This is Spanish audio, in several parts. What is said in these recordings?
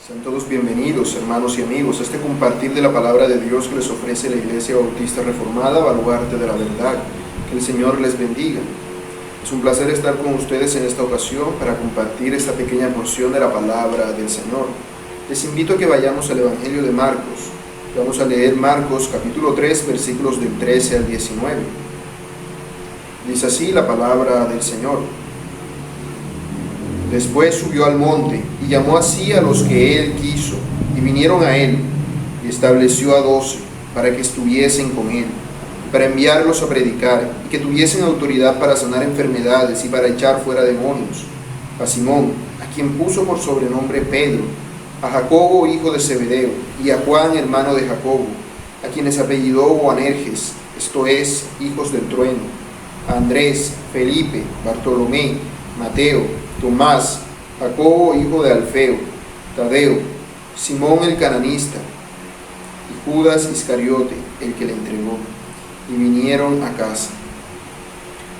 Sean todos bienvenidos, hermanos y amigos, a este compartir de la palabra de Dios que les ofrece la Iglesia Bautista Reformada, Baluarte de la Verdad. Que el Señor les bendiga. Es un placer estar con ustedes en esta ocasión para compartir esta pequeña porción de la palabra del Señor. Les invito a que vayamos al Evangelio de Marcos. Vamos a leer Marcos capítulo 3, versículos del 13 al 19. Dice así la palabra del Señor. Después subió al monte y llamó así a los que él quiso, y vinieron a él, y estableció a 12 para que estuviesen con él, para enviarlos a predicar, y que tuviesen autoridad para sanar enfermedades y para echar fuera demonios. A Simón, a quien puso por sobrenombre Pedro, a Jacobo, hijo de Zebedeo, y a Juan, hermano de Jacobo, a quienes apellidó Boanerges, esto es, hijos del trueno, a Andrés, Felipe, Bartolomé, Mateo, Tomás, Jacobo, hijo de Alfeo, Tadeo, Simón el cananista, y Judas Iscariote, el que le entregó, y vinieron a casa.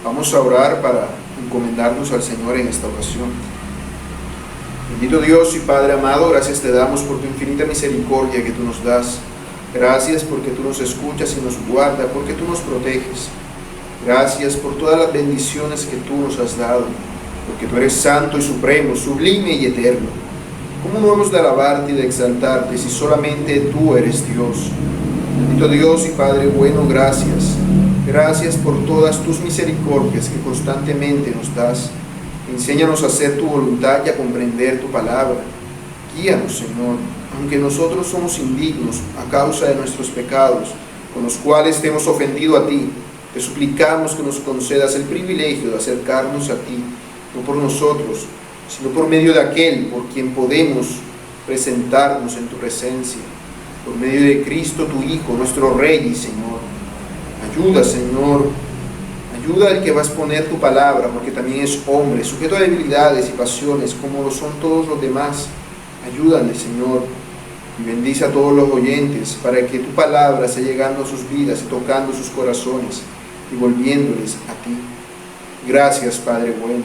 Vamos a orar para encomendarnos al Señor en esta ocasión. Bendito Dios y Padre amado, gracias te damos por tu infinita misericordia que tú nos das. Gracias porque tú nos escuchas y nos guardas, porque tú nos proteges. Gracias por todas las bendiciones que tú nos has dado, porque tú eres santo y supremo, sublime y eterno. ¿Cómo no hemos de alabarte y de exaltarte si solamente tú eres Dios? Bendito Dios y Padre bueno, gracias. Gracias por todas tus misericordias que constantemente nos das. Enséñanos a hacer tu voluntad y a comprender tu palabra. Guíanos, Señor, aunque nosotros somos indignos a causa de nuestros pecados, con los cuales te hemos ofendido a ti. Te suplicamos que nos concedas el privilegio de acercarnos a ti, no por nosotros, sino por medio de aquel por quien podemos presentarnos en tu presencia, por medio de Cristo tu Hijo, nuestro Rey y Señor. Ayuda, Señor, ayuda al que va a exponer tu palabra, porque también es hombre, sujeto a debilidades y pasiones, como lo son todos los demás. Ayúdale, Señor, y bendice a todos los oyentes, para que tu palabra esté llegando a sus vidas y tocando sus corazones, y volviéndoles a ti. Gracias, Padre bueno.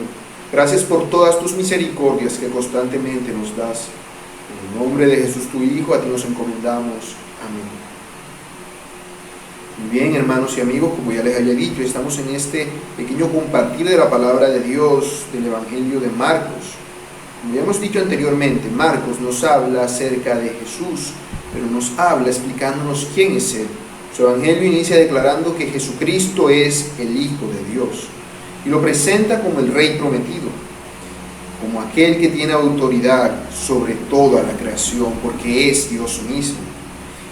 Gracias por todas tus misericordias que constantemente nos das. En el nombre de Jesús tu Hijo, a ti nos encomendamos. Amén. Muy bien, hermanos y amigos, como ya les había dicho, estamos en este pequeño compartir de la palabra de Dios del Evangelio de Marcos. Como ya hemos dicho anteriormente, Marcos nos habla acerca de Jesús, pero nos habla explicándonos quién es Él. Su Evangelio inicia declarando que Jesucristo es el Hijo de Dios, y lo presenta como el Rey prometido, como aquel que tiene autoridad sobre toda la creación, porque es Dios mismo.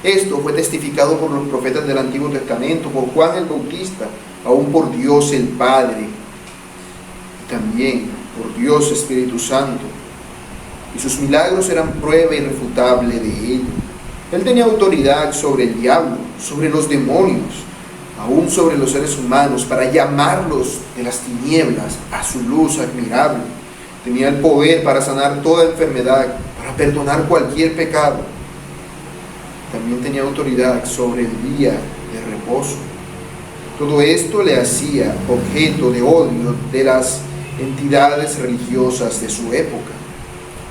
Esto fue testificado por los profetas del Antiguo Testamento, por Juan el Bautista, aún por Dios el Padre, y también por Dios Espíritu Santo. Y sus milagros eran prueba irrefutable de ello. Él tenía autoridad sobre el diablo, sobre los demonios, aún sobre los seres humanos, para llamarlos de las tinieblas a su luz admirable. Tenía el poder para sanar toda enfermedad, para perdonar cualquier pecado. También tenía autoridad sobre el día de reposo. Todo esto le hacía objeto de odio de las entidades religiosas de su época.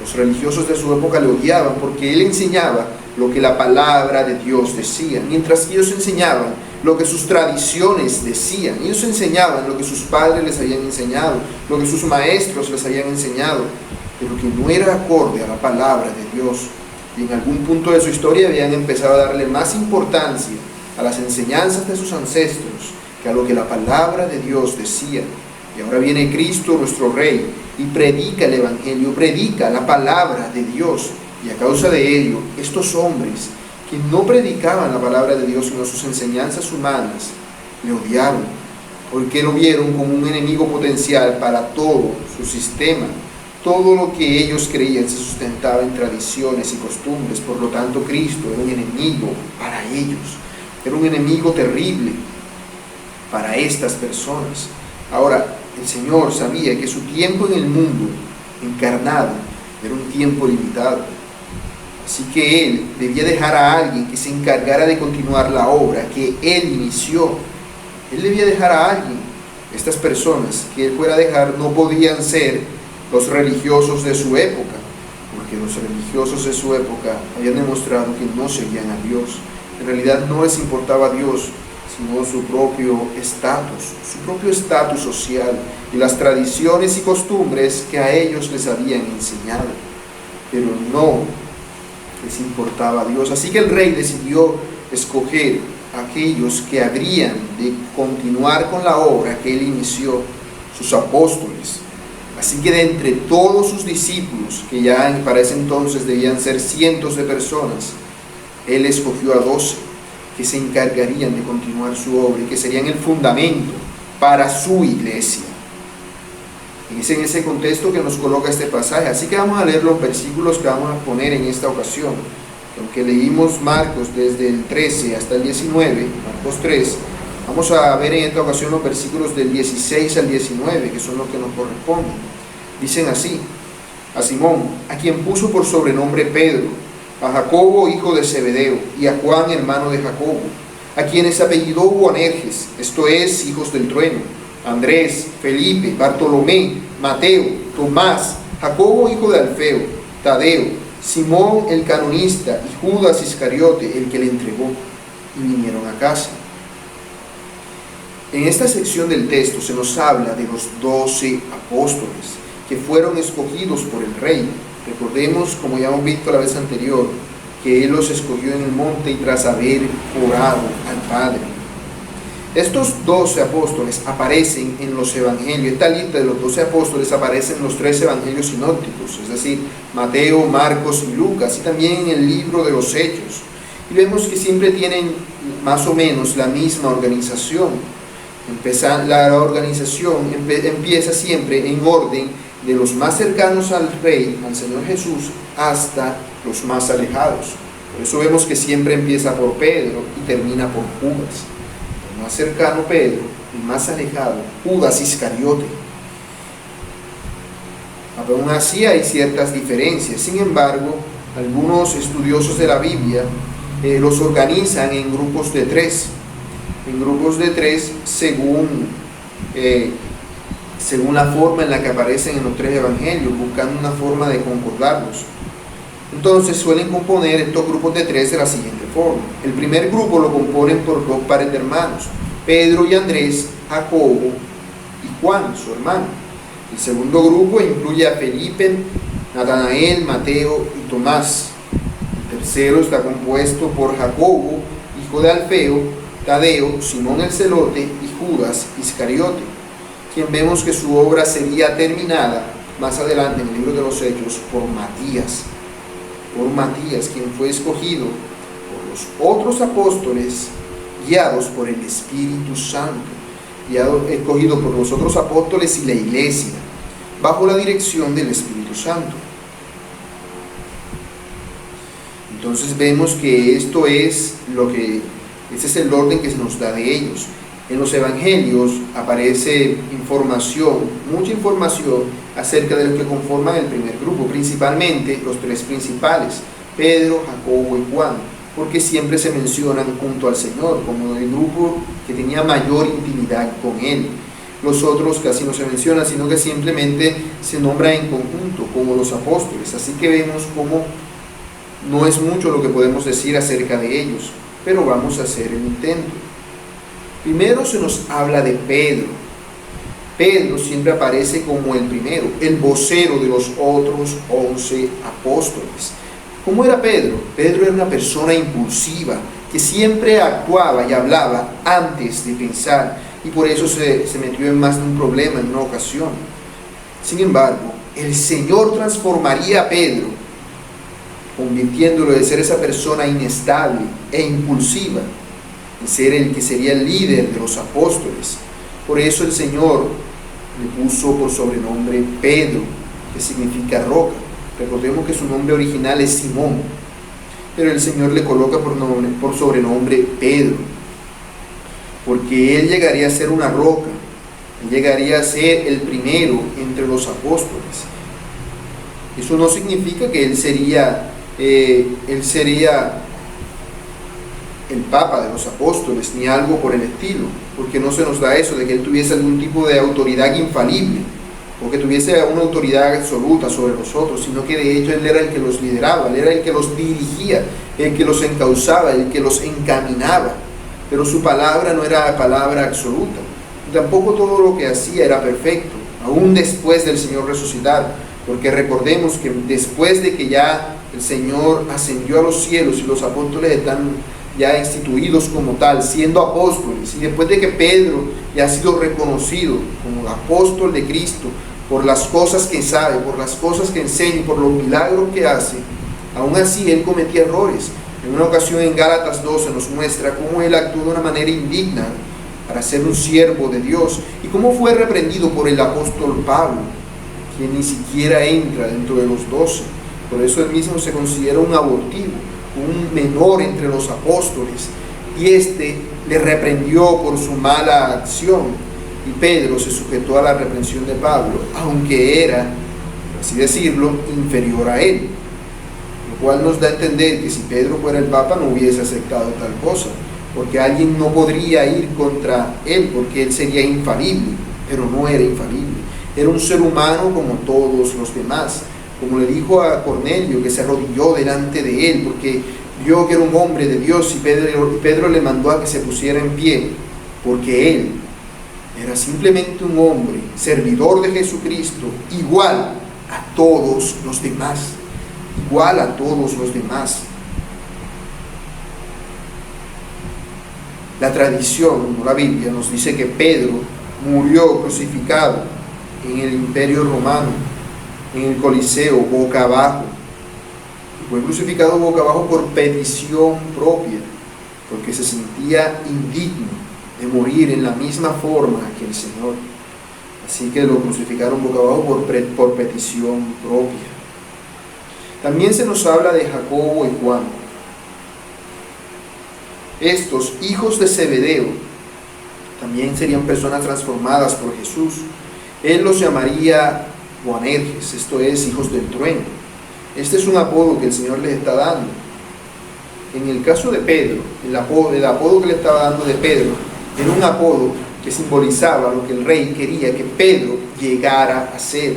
Los religiosos de su época le odiaban porque él enseñaba lo que la palabra de Dios decía, mientras que ellos enseñaban lo que sus tradiciones decían. Ellos enseñaban lo que sus padres les habían enseñado, lo que sus maestros les habían enseñado, pero que no era acorde a la palabra de Dios. Y en algún punto de su historia habían empezado a darle más importancia a las enseñanzas de sus ancestros que a lo que la palabra de Dios decía. Y ahora viene Cristo, nuestro Rey, y predica el Evangelio, predica la palabra de Dios. Y a causa de ello, estos hombres que no predicaban la palabra de Dios, sino sus enseñanzas humanas, le odiaron, porque lo vieron como un enemigo potencial para todo su sistema. Todo lo que ellos creían se sustentaba en tradiciones y costumbres. Por lo tanto, Cristo era un enemigo para ellos. Era un enemigo terrible para estas personas. Ahora, el Señor sabía que su tiempo en el mundo encarnado era un tiempo limitado. Así que Él debía dejar a alguien que se encargara de continuar la obra que Él inició. Él debía dejar a alguien. Estas personas que Él fuera a dejar no podían ser los religiosos de su época, porque los religiosos de su época habían demostrado que no seguían a Dios. En realidad no les importaba a Dios, sino su propio estatus social y las tradiciones y costumbres que a ellos les habían enseñado. Pero no les importaba a Dios. Así que el rey decidió escoger a aquellos que habrían de continuar con la obra que él inició, sus apóstoles. Así que de entre todos sus discípulos, que ya para ese entonces debían ser cientos de personas, él escogió a 12 que se encargarían de continuar su obra y que serían el fundamento para su iglesia. Es en ese contexto que nos coloca este pasaje. Así que vamos a leer los versículos que vamos a poner en esta ocasión. Aunque leímos Marcos desde el 13 hasta el 19, Marcos 3, vamos a ver en esta ocasión los versículos del 16 al 19, que son los que nos corresponden. Dicen así: a Simón, a quien puso por sobrenombre Pedro, a Jacobo, hijo de Zebedeo, y a Juan, hermano de Jacobo, a quienes apellidó Boanerges, esto es, hijos del trueno, Andrés, Felipe, Bartolomé, Mateo, Tomás, Jacobo, hijo de Alfeo, Tadeo, Simón el canonista y Judas Iscariote, el que le entregó, y vinieron a casa. En esta sección del texto se nos habla de los 12 apóstoles que fueron escogidos por el rey. Recordemos, como ya hemos visto la vez anterior, que él los escogió en el monte y tras haber orado al Padre. Estos 12 apóstoles aparecen en los evangelios. Esta lista de los 12 apóstoles aparece en los 3 evangelios sinópticos, es decir, Mateo, Marcos y Lucas, y también en el libro de los Hechos. Y vemos que siempre tienen más o menos la misma organización. La organización empieza siempre en orden de los más cercanos al Rey, al Señor Jesús, hasta los más alejados. Por eso vemos que siempre empieza por Pedro y termina por Judas. El más cercano Pedro, el más alejado Judas Iscariote. Aún así hay ciertas diferencias. Sin embargo, algunos estudiosos de la Biblia los organizan en grupos de 3. En grupos de 3 según la forma en la que aparecen en los 3 evangelios, buscando una forma de concordarlos. Entonces suelen componer estos grupos de 3 de la siguiente forma. El primer grupo lo componen por 2 pares de hermanos, Pedro y Andrés, Jacobo y Juan, su hermano. El segundo grupo incluye a Felipe, Natanael, Mateo y Tomás. El tercero está compuesto por Jacobo, hijo de Alfeo, Tadeo, Simón el Celote y Judas Iscariote, quien vemos que su obra sería terminada más adelante en el libro de los Hechos por Matías, quien fue escogido por los otros apóstoles, guiados por el Espíritu Santo, escogido por los otros apóstoles y la iglesia, bajo la dirección del Espíritu Santo. Entonces vemos que ese es el orden que se nos da de ellos. En los evangelios aparece mucha información acerca de los que conforman el primer grupo, principalmente los 3 principales, Pedro, Jacobo y Juan, porque siempre se mencionan junto al Señor como el grupo que tenía mayor intimidad con Él. Los otros casi no se mencionan, sino que simplemente se nombran en conjunto como los apóstoles. Así que vemos cómo no es mucho lo que podemos decir acerca de ellos, pero vamos a hacer el intento. Primero se nos habla de Pedro. Pedro siempre aparece como el primero, el vocero de los otros 11 apóstoles. ¿Cómo era Pedro? Pedro era una persona impulsiva, que siempre actuaba y hablaba antes de pensar, y por eso se metió en más de un problema en una ocasión. Sin embargo, el Señor transformaría a Pedro, convirtiéndolo de ser esa persona inestable e impulsiva, en ser el que sería el líder de los apóstoles. Por eso el Señor le puso por sobrenombre Pedro, que significa roca. Recordemos que su nombre original es Simón, pero el Señor le coloca por sobrenombre Pedro, porque él llegaría a ser una roca, él llegaría a ser el primero entre los apóstoles. Eso no significa que él sería el Papa de los apóstoles, ni algo por el estilo, porque no se nos da eso de que él tuviese algún tipo de autoridad infalible. o que tuviese una autoridad absoluta sobre nosotros, sino que de hecho Él era el que los lideraba, Él era el que los dirigía, el que los encauzaba, el que los encaminaba. Pero su palabra no era palabra absoluta. Y tampoco todo lo que hacía era perfecto, aún después del Señor resucitar. Porque recordemos que después de que ya el Señor ascendió a los cielos y los apóstoles están ya instituidos como tal, siendo apóstoles, y después de que Pedro ya ha sido reconocido como apóstol de Cristo por las cosas que sabe, por las cosas que enseña y por los milagros que hace, aún así él cometía errores. En una ocasión en Gálatas 12 nos muestra cómo él actuó de una manera indigna para ser un siervo de Dios y cómo fue reprendido por el apóstol Pablo, quien ni siquiera entra dentro de los 12. Por eso él mismo se considera un abortivo, un menor entre los apóstoles, y este le reprendió por su mala acción, y Pedro se sujetó a la reprensión de Pablo, aunque era, por así decirlo, inferior a él, lo cual nos da a entender que si Pedro fuera el Papa no hubiese aceptado tal cosa, porque alguien no podría ir contra él, porque él sería infalible, pero no era infalible, era un ser humano como todos los demás. Como le dijo a Cornelio, que se arrodilló delante de él porque vio que era un hombre de Dios, y Pedro le mandó a que se pusiera en pie, porque él era simplemente un hombre, servidor de Jesucristo, igual a todos los demás, igual a todos los demás. La tradición, no la Biblia, nos dice que Pedro murió crucificado en el Imperio Romano, en el Coliseo, boca abajo. Fue crucificado boca abajo por petición propia, porque se sentía indigno de morir en la misma forma que el Señor. Así que lo crucificaron boca abajo por petición propia. También se nos habla de Jacobo y Juan. Estos hijos de Zebedeo también serían personas transformadas por Jesús. Él los llamaría Boanerges, esto es, hijos del trueno. Este es un apodo que el Señor les está dando. En el caso de Pedro, el apodo que le estaba dando de Pedro era un apodo que simbolizaba lo que el rey quería que Pedro llegara a ser.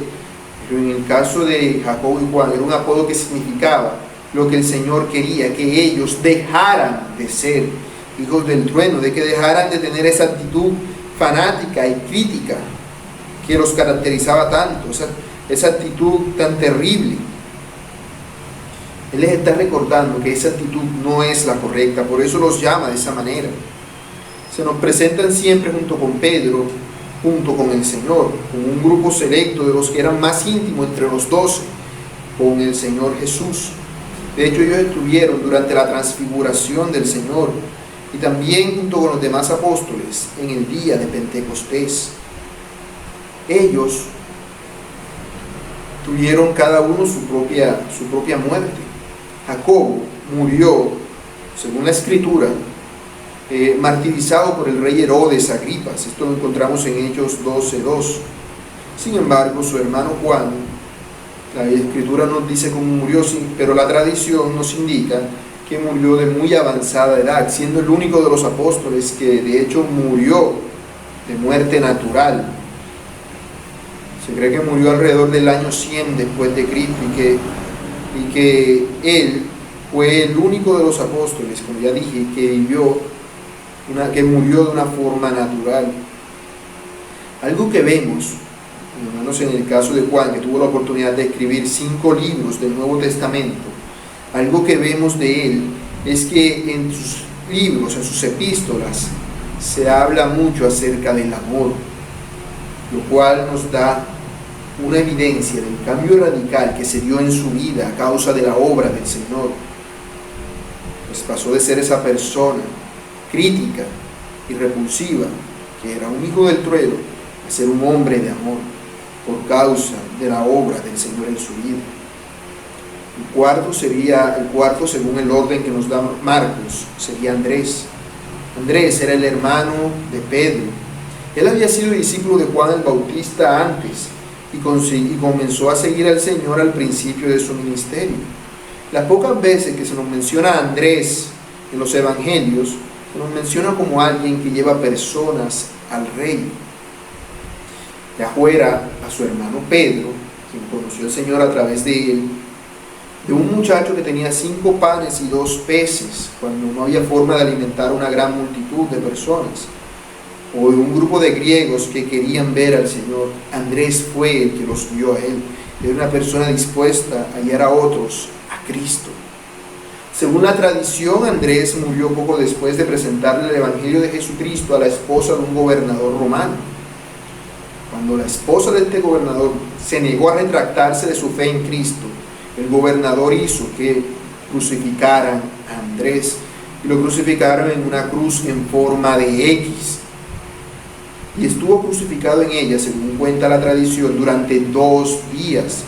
Pero en el caso de Jacobo y Juan era un apodo que significaba lo que el Señor quería, que ellos dejaran de ser hijos del trueno, de que dejaran de tener esa actitud fanática y crítica que los caracterizaba tanto, esa actitud tan terrible. Él les está recordando que esa actitud no es la correcta, por eso los llama de esa manera. Se nos presentan siempre junto con Pedro, junto con el Señor, con un grupo selecto de los que eran más íntimos entre los 12, con el Señor Jesús. De hecho, ellos estuvieron durante la transfiguración del Señor y también junto con los demás apóstoles en el día de Pentecostés. Ellos tuvieron cada uno su propia muerte. Jacobo murió, según la Escritura, martirizado por el rey Herodes Agripas. Esto lo encontramos en Hechos 12:2. Sin embargo, su hermano Juan, la Escritura nos dice cómo murió, pero la tradición nos indica que murió de muy avanzada edad, siendo el único de los apóstoles que de hecho murió de muerte natural. Se cree que murió alrededor del año 100 después de Cristo y que él fue el único de los apóstoles, como ya dije, que murió de una forma natural. Algo que vemos, hermanos, en el caso de Juan, que tuvo la oportunidad de escribir 5 libros del Nuevo Testamento, algo que vemos de él es que en sus libros, en sus epístolas, se habla mucho acerca del amor, lo cual nos da una evidencia del cambio radical que se dio en su vida a causa de la obra del Señor. Pues pasó de ser esa persona crítica y repulsiva, que era un hijo del trueno, a ser un hombre de amor por causa de la obra del Señor en su vida. El cuarto, según el orden que nos da Marcos, sería Andrés. Andrés era el hermano de Pedro. Él había sido discípulo de Juan el Bautista antes y comenzó a seguir al Señor al principio de su ministerio. Las pocas veces que se nos menciona a Andrés en los evangelios, se nos menciona como alguien que lleva personas al rey. de afuera a su hermano Pedro, quien conoció al Señor a través de él, de un muchacho que tenía 5 panes y 2 peces, cuando no había forma de alimentar a una gran multitud de personas, o de un grupo de griegos que querían ver al Señor. Andrés fue el que los vio a él. Era una persona dispuesta a guiar a otros a Cristo. Según la tradición, Andrés murió poco después de presentarle el Evangelio de Jesucristo a la esposa de un gobernador romano. Cuando la esposa de este gobernador se negó a retractarse de su fe en Cristo, el gobernador hizo que crucificaran a Andrés, y lo crucificaron en una cruz en forma de X. Y estuvo crucificado en ella, según cuenta la tradición, durante 2 días,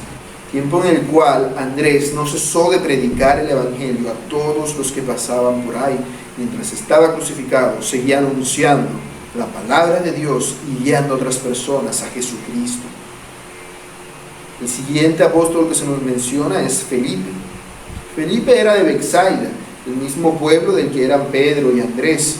tiempo en el cual Andrés no cesó de predicar el Evangelio a todos los que pasaban por ahí. Mientras estaba crucificado, seguía anunciando la palabra de Dios y guiando a otras personas a Jesucristo. El siguiente apóstol que se nos menciona es Felipe. Felipe era de Betsaida, el mismo pueblo del que eran Pedro y Andrés.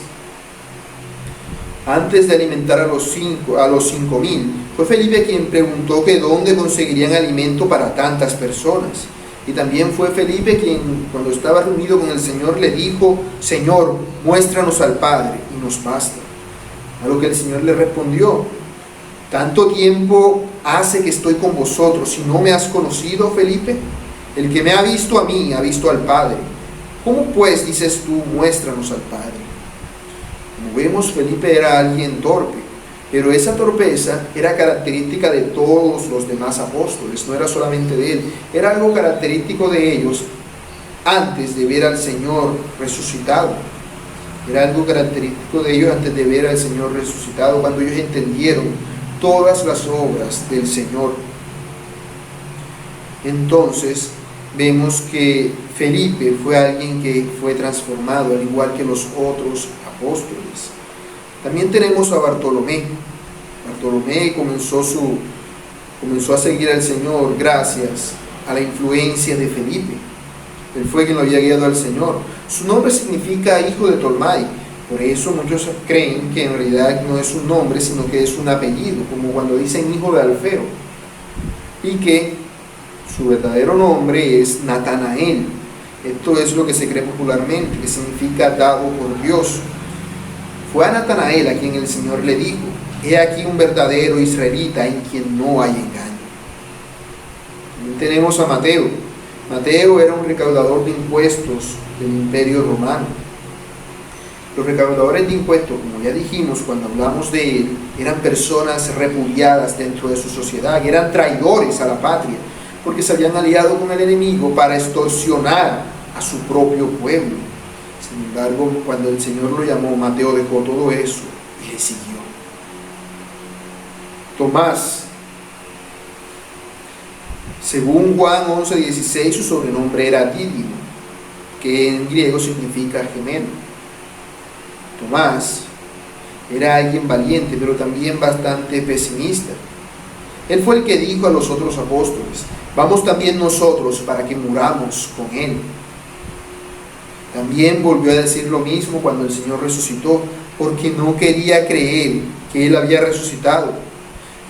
Antes de alimentar a los 5,000, fue Felipe quien preguntó que dónde conseguirían alimento para tantas personas. Y también fue Felipe quien, cuando estaba reunido con el Señor, le dijo: Señor, muéstranos al Padre y nos basta. A lo que el Señor le respondió: ¿tanto tiempo hace que estoy con vosotros y no me has conocido, Felipe? El que me ha visto a mí, ha visto al Padre. ¿Cómo pues dices tú, muéstranos al Padre? Como vemos, Felipe era alguien torpe, pero esa torpeza era característica de todos los demás apóstoles, no era solamente de él, era algo característico de ellos antes de ver al Señor resucitado. Era algo característico de ellos antes de ver al Señor resucitado, cuando ellos entendieron todas las obras del Señor. Entonces vemos que Felipe fue alguien que fue transformado, al igual que los otros apóstoles. También tenemos a Bartolomé. Bartolomé comenzó a seguir al Señor gracias a la influencia de Felipe. Él fue quien lo había guiado al Señor. Su nombre significa hijo de Tolmai. Por eso muchos creen que en realidad no es un nombre, sino que es un apellido, como cuando dicen hijo de Alfeo. Y que su verdadero nombre es Natanael. Esto es lo que se cree popularmente, que significa dado por Dios. Fue a Natanael a quien el Señor le dijo: he aquí un verdadero israelita en quien no hay engaño. También tenemos a Mateo. Mateo era un recaudador de impuestos del Imperio Romano. Los recaudadores de impuestos, como ya dijimos cuando hablamos de él, eran personas repudiadas dentro de su sociedad, eran traidores a la patria, porque se habían aliado con el enemigo para extorsionar a su propio pueblo. Sin embargo, cuando el Señor lo llamó, Mateo dejó todo eso y le siguió. Tomás, según Juan 11:16, su sobrenombre era Dídimo, que en griego significa gemelo. Tomás era alguien valiente, pero también bastante pesimista. Él fue el que dijo a los otros apóstoles: vamos también nosotros para que muramos con él. También volvió a decir lo mismo cuando el Señor resucitó, porque no quería creer que él había resucitado.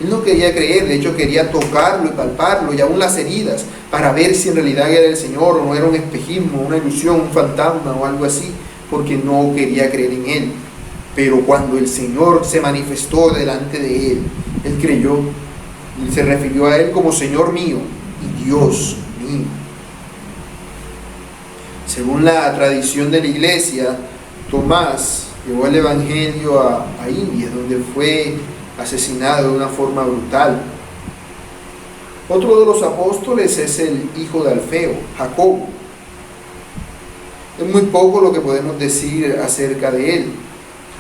Él no quería creer, de hecho quería tocarlo y palparlo, y aún las heridas, para ver si en realidad era el Señor o no era un espejismo, una ilusión, un fantasma o algo así, porque no quería creer en él. Pero cuando el Señor se manifestó delante de él, él creyó y se refirió a él como Señor mío y Dios mío. Según la tradición de la iglesia, Tomás llevó el Evangelio a India, donde fue asesinado de una forma brutal. Otro de los apóstoles es el hijo de Alfeo, Jacobo. Es muy poco lo que podemos decir acerca de él.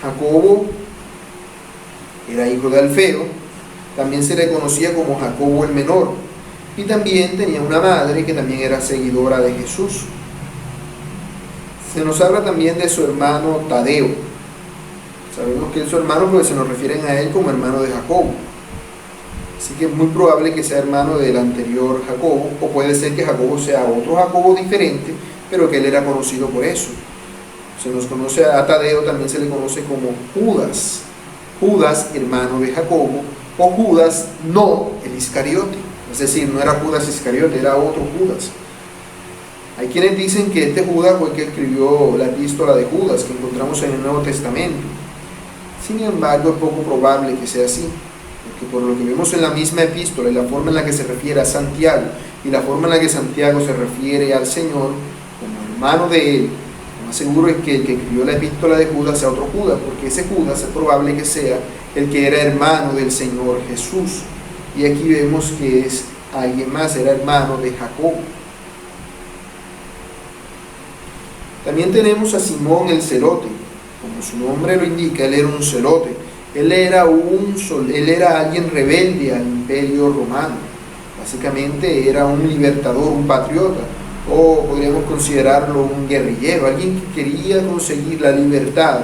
Jacobo era hijo de Alfeo, también se le conocía como Jacobo el menor, y también tenía una madre que también era seguidora de Jesús. Se nos habla también de su hermano Tadeo. Sabemos que es su hermano porque se nos refieren a él como hermano de Jacobo. Así que es muy probable que sea hermano del anterior Jacobo, o puede ser que Jacobo sea otro Jacobo diferente, pero que él era conocido por eso. Se nos conoce a Tadeo, también se le conoce como Judas. Judas, hermano de Jacobo, o Judas, no el Iscariote. Es decir, no era Judas Iscariote, era otro Judas. Hay quienes dicen que este Judas fue el que escribió la epístola de Judas, que encontramos en el Nuevo Testamento. Sin embargo, es poco probable que sea así, porque por lo que vemos en la misma epístola y la forma en la que se refiere a Santiago y la forma en la que Santiago se refiere al Señor como hermano de él, lo más seguro es que el que escribió la epístola de Judas sea otro Judas, porque ese Judas es probable que sea el que era hermano del Señor Jesús. Y aquí vemos que es alguien más, era hermano de Jacobo. También tenemos a Simón el celote. Como su nombre lo indica, él era un celote. Él era alguien rebelde al imperio romano. Básicamente era un libertador, un patriota, o podríamos considerarlo un guerrillero, alguien que quería conseguir la libertad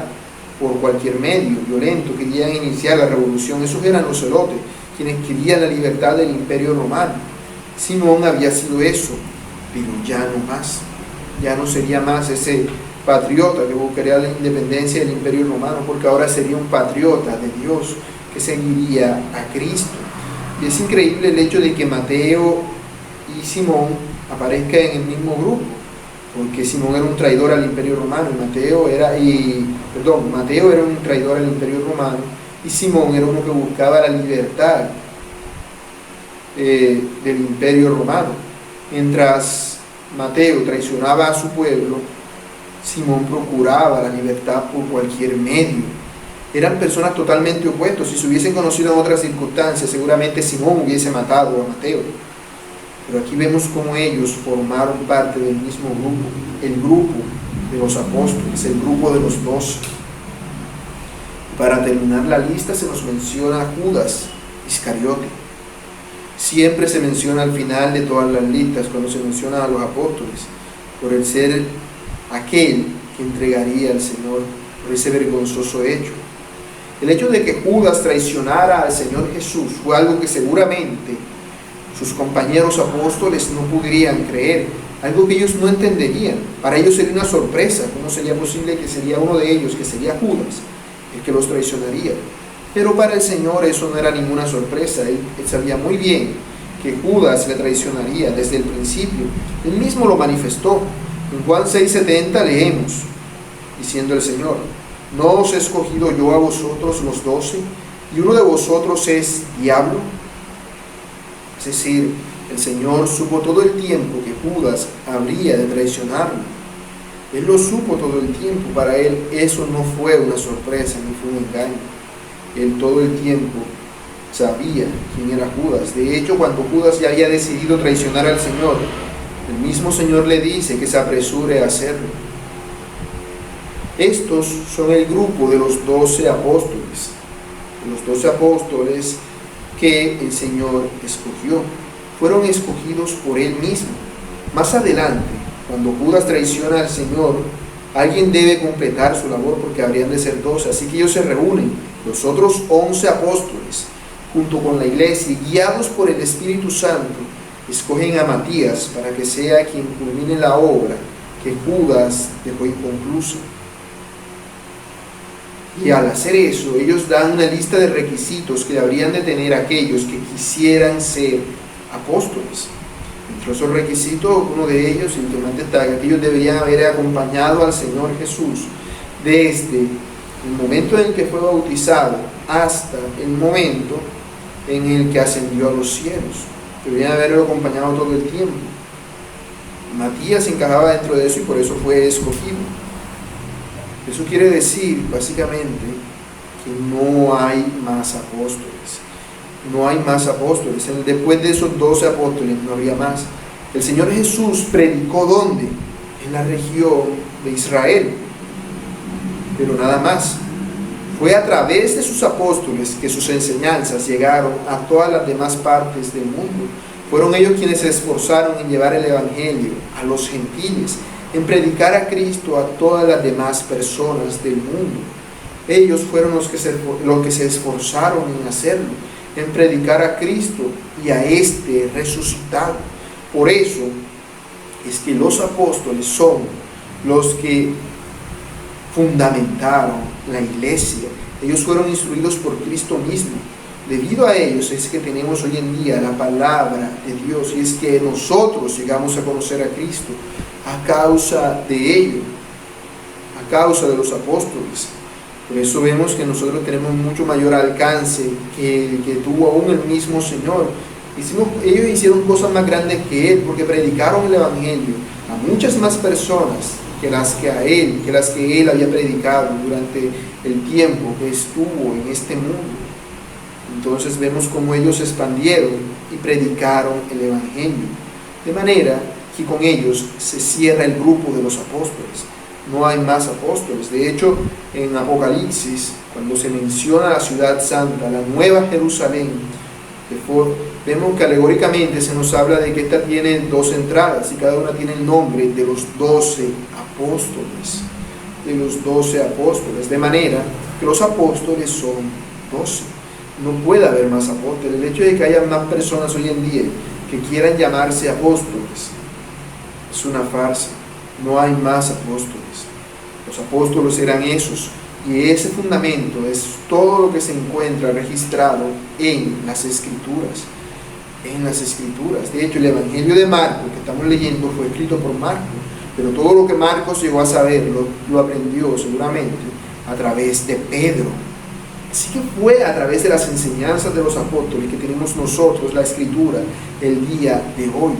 por cualquier medio violento, querían iniciar la revolución. Esos eran los celotes, quienes querían la libertad del imperio romano. Simón había sido eso, pero ya no más. Ya no sería más ese patriota que buscaría la independencia del imperio romano, porque ahora sería un patriota de Dios que seguiría a Cristo. Y es increíble el hecho de que Mateo y Simón aparezcan en el mismo grupo, porque Simón era un traidor al imperio romano, Mateo era un traidor al imperio romano, y Simón era uno que buscaba la libertad del imperio romano. Mientras Mateo traicionaba a su pueblo, Simón procuraba la libertad por cualquier medio. Eran personas totalmente opuestas. Si se hubiesen conocido en otras circunstancias, seguramente Simón hubiese matado a Mateo. Pero aquí vemos cómo ellos formaron parte del mismo grupo, el grupo de los apóstoles, el grupo de los 12. Para terminar la lista se nos menciona a Judas Iscariote. Siempre se menciona al final de todas las listas, cuando se menciona a los apóstoles, por el ser aquel que entregaría al Señor, por ese vergonzoso hecho. El hecho de que Judas traicionara al Señor Jesús fue algo que seguramente sus compañeros apóstoles no podrían creer, algo que ellos no entenderían. Para ellos sería una sorpresa. ¿Cómo sería posible que sería uno de ellos, que sería Judas, el que los traicionaría? Pero para el Señor eso no era ninguna sorpresa. Él sabía muy bien que Judas le traicionaría desde el principio. Él mismo lo manifestó. En Juan 6:70 leemos, diciendo el Señor: ¿no os he escogido yo a vosotros los 12, y uno de vosotros es diablo? Es decir, el Señor supo todo el tiempo que Judas habría de traicionarlo. Él lo supo todo el tiempo. Para él eso no fue una sorpresa ni fue un engaño. Él todo el tiempo sabía quién era Judas. De hecho, cuando Judas ya había decidido traicionar al Señor, el mismo Señor le dice que se apresure a hacerlo. Estos son el grupo de los 12 apóstoles, que el Señor escogió. Fueron escogidos por Él mismo. Más adelante, cuando Judas traiciona al Señor, alguien debe completar su labor, porque habrían de ser 12. Así que ellos se reúnen, los otros 11 apóstoles, junto con la iglesia, y guiados por el Espíritu Santo, escogen a Matías para que sea quien culmine la obra que Judas dejó inconclusa. Y al hacer eso, ellos dan una lista de requisitos que habrían de tener aquellos que quisieran ser apóstoles. Entre esos requisitos, uno de ellos, el que más destaca, que ellos deberían haber acompañado al Señor Jesús desde el momento en el que fue bautizado hasta el momento en el que ascendió a los cielos. Deberían haberlo acompañado todo el tiempo. Matías encajaba dentro de eso y por eso fue escogido. Eso quiere decir, básicamente, que no hay más apóstoles. No hay más apóstoles. Después de esos 12 apóstoles no habría más. El Señor Jesús predicó ¿dónde? En la región de Israel. Pero nada más. Fue a través de sus apóstoles que sus enseñanzas llegaron a todas las demás partes del mundo. Fueron ellos quienes se esforzaron en llevar el Evangelio a los gentiles, en predicar a Cristo a todas las demás personas del mundo. Ellos fueron los que se esforzaron en hacerlo, en predicar a Cristo y a este resucitado. Por eso es que los apóstoles son los que fundamentaron la iglesia. Ellos fueron instruidos por Cristo mismo. Debido a ellos es que tenemos hoy en día la palabra de Dios, y es que nosotros llegamos a conocer a Cristo a causa de ello, a causa de los apóstoles. Por eso vemos que nosotros tenemos mucho mayor alcance que el que tuvo aún el mismo Señor. Ellos hicieron cosas más grandes que Él, porque predicaron el Evangelio a muchas más personas que las que Él había predicado durante el tiempo que estuvo en este mundo. Entonces vemos cómo ellos se expandieron y predicaron el Evangelio, de manera que con ellos se cierra el grupo de los apóstoles. No hay más apóstoles. De hecho, en Apocalipsis, cuando se menciona la ciudad santa, la nueva Jerusalén, vemos que alegóricamente se nos habla de que esta tiene 2 entradas y cada una tiene el nombre de los 12 apóstoles. De manera que los apóstoles son 12. No puede haber más apóstoles. El hecho de que haya más personas hoy en día que quieran llamarse apóstoles es una farsa. No hay más apóstoles. Los apóstoles eran esos, y ese fundamento es todo lo que se encuentra registrado en las Escrituras. De hecho, el Evangelio de Marcos que estamos leyendo fue escrito por Marcos, pero todo lo que Marcos llegó a saber lo aprendió seguramente a través de Pedro. Así que fue a través de las enseñanzas de los apóstoles que tenemos nosotros la Escritura el día de hoy.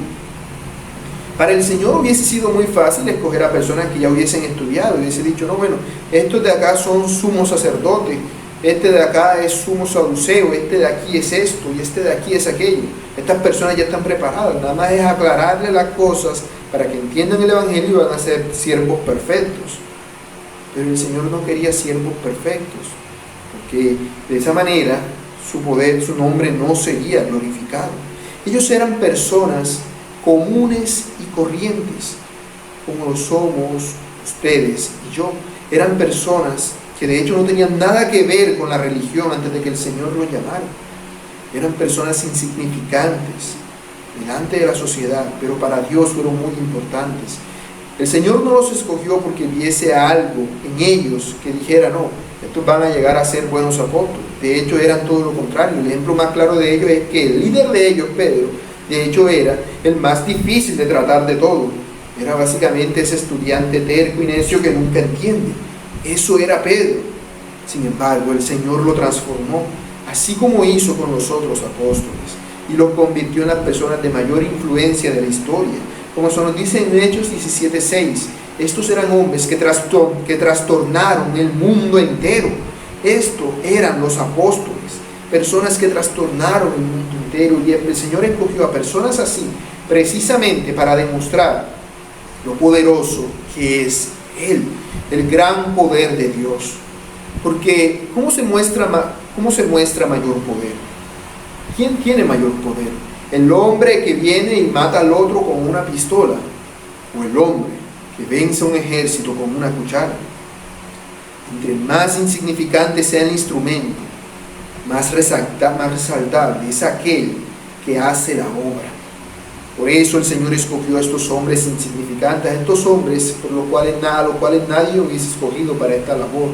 Para el Señor hubiese sido muy fácil escoger a personas que ya hubiesen estudiado, hubiese dicho, no, bueno, estos de acá son sumos sacerdotes, este de acá es sumo saduceo, este de aquí es esto y este de aquí es aquello. Estas personas ya están preparadas, nada más es aclararle las cosas para que entiendan el Evangelio y van a ser siervos perfectos. Pero el Señor no quería siervos perfectos, porque de esa manera su poder, su nombre no sería glorificado. Ellos eran personas comunes y corrientes, como lo somos ustedes y yo. Eran personas que de hecho no tenían nada que ver con la religión antes de que el Señor los llamara. Eran personas insignificantes delante de la sociedad, pero para Dios fueron muy importantes. El Señor no los escogió porque viese algo en ellos que dijera, no, estos van a llegar a ser buenos apóstoles. De hecho, eran todo lo contrario. El ejemplo más claro de ellos es que el líder de ellos, Pedro, de hecho era el más difícil de tratar de todo. Era básicamente ese estudiante terco y necio que nunca entiende. Eso era Pedro. Sin embargo, el Señor lo transformó, así como hizo con los otros apóstoles, y los convirtió en las personas de mayor influencia de la historia. Como se nos dice en Hechos 17:6, estos eran hombres que trastornaron el mundo entero. Estos eran los apóstoles, personas que trastornaron el mundo entero, y el Señor escogió a personas así precisamente para demostrar lo poderoso que es Él, el gran poder de Dios. Porque ¿cómo se muestra mayor poder? ¿Quién tiene mayor poder? ¿El hombre que viene y mata al otro con una pistola? ¿O el hombre que vence a un ejército con una cuchara? Entre más insignificante sea el instrumento, más resaltable es aquel que hace la obra. Por eso el Señor escogió a estos hombres insignificantes, a estos hombres a los cuales nadie hubiese escogido para esta labor,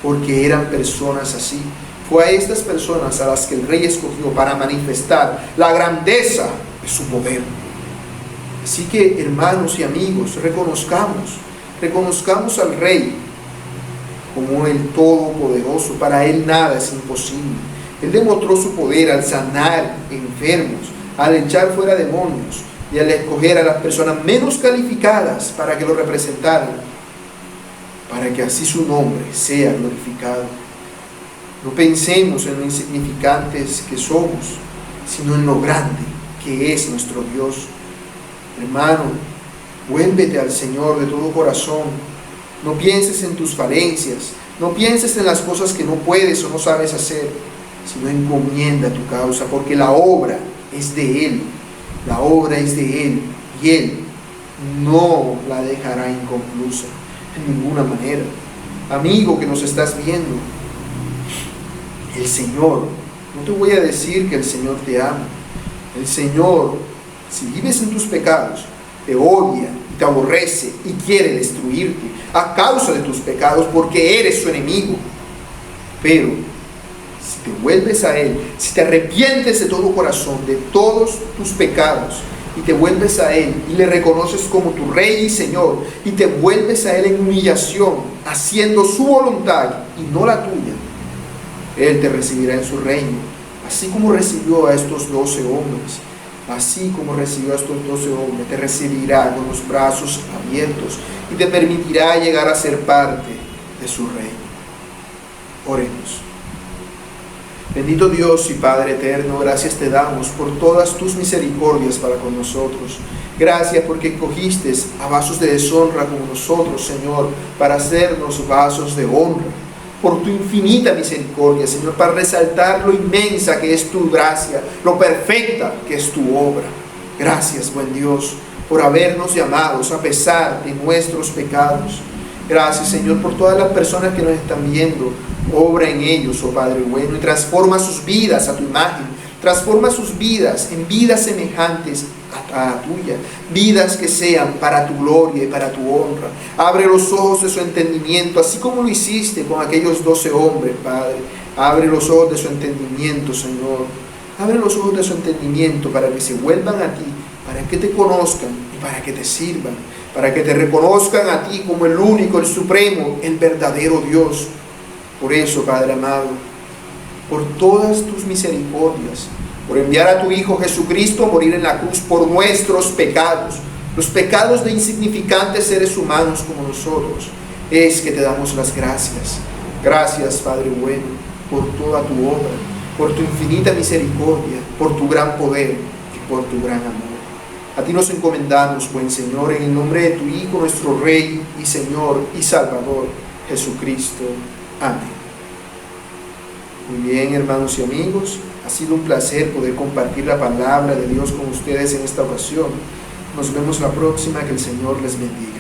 porque eran personas así. Fue a estas personas a las que el Rey escogió para manifestar la grandeza de su poder. Así que, hermanos y amigos, reconozcamos al Rey como el Todopoderoso. Para Él nada es imposible. Él demostró su poder al sanar enfermos, al echar fuera demonios y al escoger a las personas menos calificadas para que lo representaran, para que así su nombre sea glorificado. No pensemos en lo insignificantes que somos, sino en lo grande que es nuestro Dios. Hermano, vuélvete al Señor de todo corazón. No pienses en tus falencias, no pienses en las cosas que no puedes o no sabes hacer, sino encomienda tu causa, porque la obra es de Él, y Él no la dejará inconclusa en ninguna manera. Amigo que nos estás viendo, el Señor, no te voy a decir que el Señor te ama. El Señor, si vives en tus pecados, te odia, te aborrece y quiere destruirte a causa de tus pecados, porque eres su enemigo. Pero si te vuelves a Él, si te arrepientes de todo corazón, de todos tus pecados, y te vuelves a Él y le reconoces como tu Rey y Señor, y te vuelves a Él en humillación, haciendo su voluntad y no la tuya, Él te recibirá en su reino, así como recibió a estos 12 hombres. Así como recibió a estos 12 hombres, te recibirá con los brazos abiertos y te permitirá llegar a ser parte de su reino. Oremos. Bendito Dios y Padre eterno, gracias te damos por todas tus misericordias para con nosotros. Gracias porque escogiste a vasos de deshonra como nosotros, Señor, para hacernos vasos de honra. Por tu infinita misericordia, Señor, para resaltar lo inmensa que es tu gracia, lo perfecta que es tu obra. Gracias, buen Dios, por habernos llamado a pesar de nuestros pecados. Gracias, Señor, por todas las personas que nos están viendo. Obra en ellos, oh Padre bueno, y transforma sus vidas a tu imagen. Transforma sus vidas en vidas semejantes a la tuya, vidas que sean para tu gloria y para tu honra. Abre los ojos de su entendimiento, así como lo hiciste con aquellos 12 hombres, Padre. Abre los ojos de su entendimiento, Señor. Abre los ojos de su entendimiento para que se vuelvan a ti, para que te conozcan y para que te sirvan, para que te reconozcan a ti como el único, el supremo, el verdadero Dios. Por eso, Padre amado, por todas tus misericordias, por enviar a tu Hijo Jesucristo a morir en la cruz por nuestros pecados, los pecados de insignificantes seres humanos como nosotros, es que te damos las gracias. Gracias, Padre bueno, por toda tu obra, por tu infinita misericordia, por tu gran poder y por tu gran amor. A ti nos encomendamos, buen Señor, en el nombre de tu Hijo, nuestro Rey y Señor y Salvador, Jesucristo. Amén. Muy bien, hermanos y amigos, ha sido un placer poder compartir la palabra de Dios con ustedes en esta ocasión. Nos vemos la próxima, que el Señor les bendiga.